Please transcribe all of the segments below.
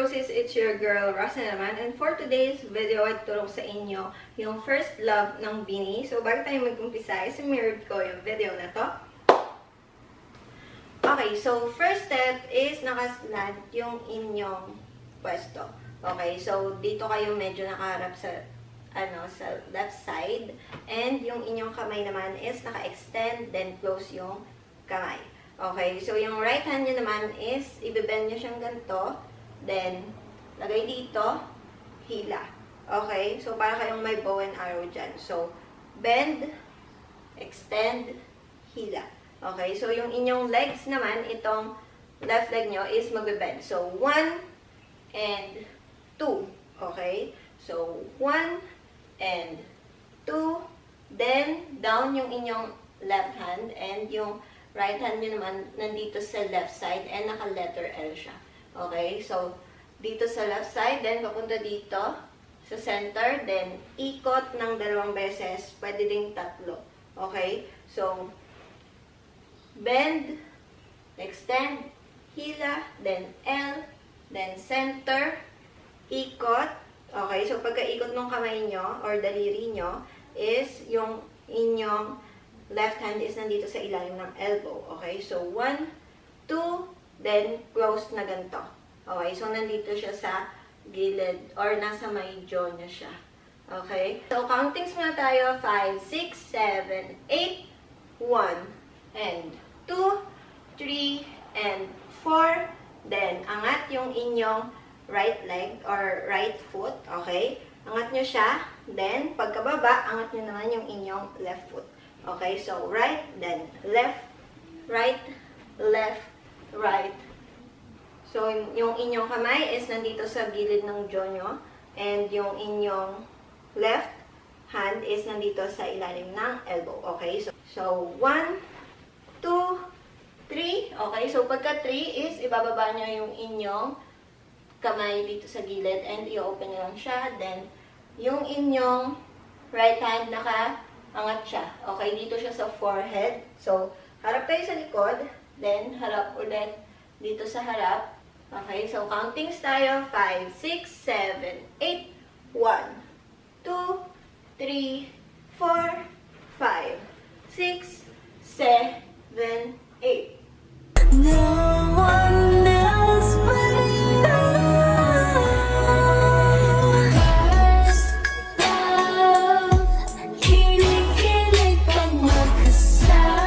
Roses, it's your girl, Rosa naman. And for today's video, ay tutulong sa inyo yung first love ng Bini. So, bago tayo mag-umpisa, isimirrored ko yung video na to. Okay, so first step is nakaslant yung inyong pwesto. Okay, so dito kayo medyo nakaharap sa sa left side. And yung inyong kamay naman is naka-extend, then close yung kamay. Okay, so yung right hand nyo naman is ibibend nyo siyang ganito. Then, lagay dito, hila. Okay? So, para kayong may bow and arrow dyan. So, bend, extend, hila. Okay? So, yung inyong legs naman, itong left leg nyo is magbe-bend. So, 1 and 2. Okay? So, 1 and 2. Then, down yung inyong left hand. And yung right hand nyo naman, nandito sa left side. And naka-letter L siya. Okay, so, dito sa left side, then papunta dito sa center, then ikot ng 2 beses, pwede ding 3. Okay, so, bend, extend, hila, then L, then center, ikot. Okay, so pagka-ikot ng kamay nyo, or daliri nyo, is yung inyong left hand is nandito sa ilalim ng elbow. Okay, so 1, 2, then, close na ganito. Okay, so nandito siya sa gilid or nasa may jaw niya siya. Okay? So, countings muna tayo. 5, 6, 7, 8, 1, and 2, 3, and 4. Then, angat yung inyong right leg or right foot. Okay? Angat nyo siya. Then, pagkababa, angat nyo naman yung inyong left foot. Okay? So, right, then left, right, left, right. So, yung inyong kamay is nandito sa gilid ng jaw nyo. And yung inyong left hand is nandito sa ilalim ng elbow. Okay? So 1, 2, 3. Okay? So, pagka 3 is ibababa nyo yung inyong kamay dito sa gilid. And i-open nyo lang siya. Then, yung inyong right hand naka-angat siya. Okay? Dito siya sa forehead. So, harap kayo sa likod. Then, harap ulit dito sa harap. Okay, so countings tayo. 5, 6, 7, 8, 1, 2, 3, 4, 5, 6, 7, 8. No one else but you. First love, kilig-kilig pag magkasama.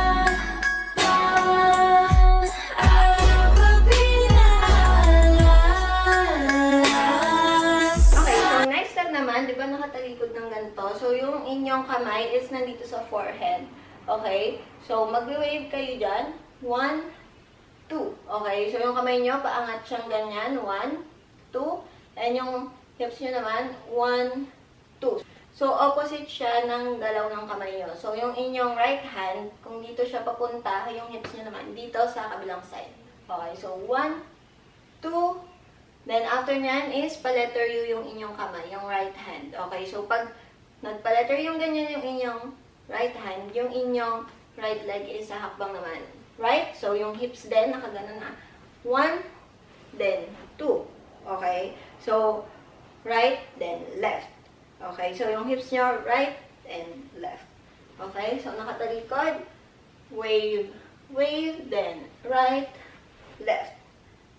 Naman, di ba nakatalikod ng ganito? So, yung inyong kamay is nandito sa forehead. Okay? So, magwe-wave kayo dyan. 1, 2. Okay? So, yung kamay nyo, paangat siyang ganyan. 1, 2. And yung hips nyo naman, 1, 2. So, opposite siya ng galaw ng kamay nyo. So, yung inyong right hand, kung dito siya papunta, yung hips nyo naman, dito sa kabilang side. Okay? So, 1, 2, then, after nyan is pa-letter U yung inyong kamay, yung right hand. Okay, so pag nagpa-letter yung ganyan yung inyong right hand, yung inyong right leg is sa hakbang naman. Right? So, yung hips din, nakagano na. 1, then 2. Okay? So, right, then left. Okay? So, yung hips nyo, right, and left. Okay? So, nakatalikod. Wave, wave, then right, left.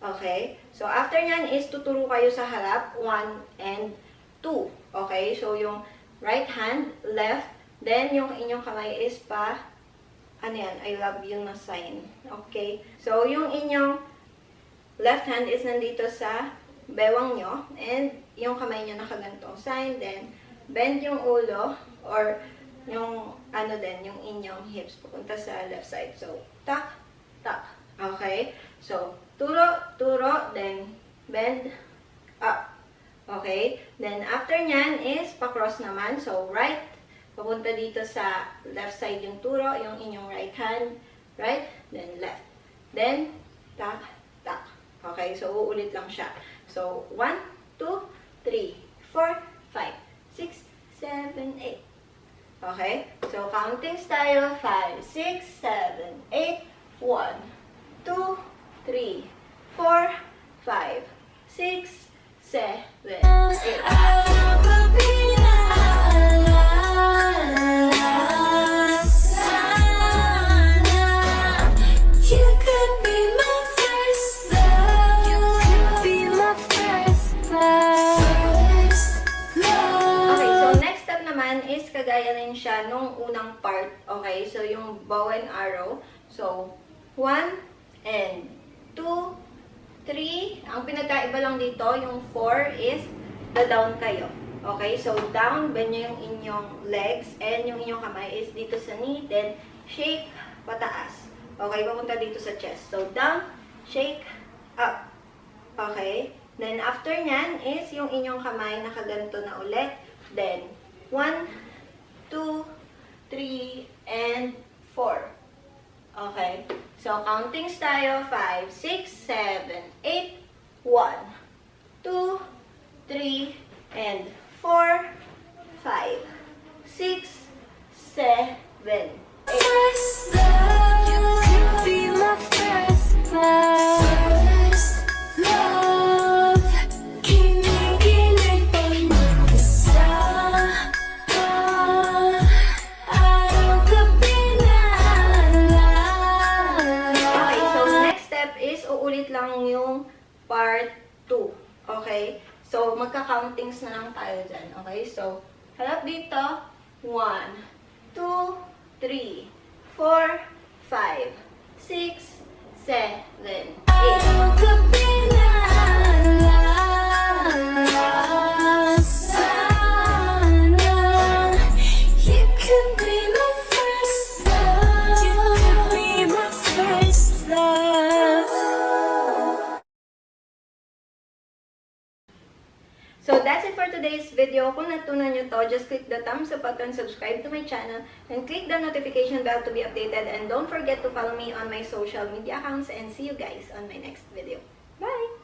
Okay? So, after nyan is tuturo kayo sa harap, 1 and 2. Okay? So, yung right hand, left, then yung inyong kamay is pa, ano yan, I love you na sign. Okay? So, yung inyong left hand is nandito sa bewang nyo, and yung kamay nyo nakagantong sign, then bend yung ulo, or yung, ano din, yung inyong hips papunta sa left side. So, tak, tak. Okay? So, turo, turo, then bend up. Okay? Then, after nyan is pa-cross naman. So, right, papunta dito sa left side yung turo, yung inyong right hand, right, then left. Then, tak, tak. Okay? So, uulit lang siya. So, 1, 2, 3, 4, 5, 6, 7, 8. Okay? So, countings tayo. 5, 6, 7, 8, 1, 2, 3, 4, 5, 6, 7, 8. Okay, so next step naman is kagaya rin siya nung unang part. Okay, so yung bow and arrow. So, 1 and 2, 3. Ang pinagkaiba lang dito, yung 4 is down kayo. Okay, so down, bend nyo yung inyong legs and yung inyong kamay is dito sa knee, then shake, pataas. Okay, papunta dito sa chest. So, down, shake, up. Okay, then after nyan is yung inyong kamay nakaganto na ulit. Then, 1, 2, 3, and 4. Okay, so countings tayo, 5, 6, 7, 8, 1, 2, 3, and 4, 5, 6, 7, 8. First love, you could be my first love. Kinikilig pag mag-isa. Araw gabi na Okay, so next step is uulit lang yung part 2. Okay? So, magka-countings na lang tayo dyan. Okay? So, harap dito. 1, 2, 3, 4, 5, 6, 7, 8. Araw gabi na sana. You could be my first love. You could be my first love. So, that's it for today's video. Kung natunan nyo to, just click the thumbs up button, subscribe to my channel, and click the notification bell to be updated. And don't forget to follow me on my social media accounts. And see you guys on my next video. Bye!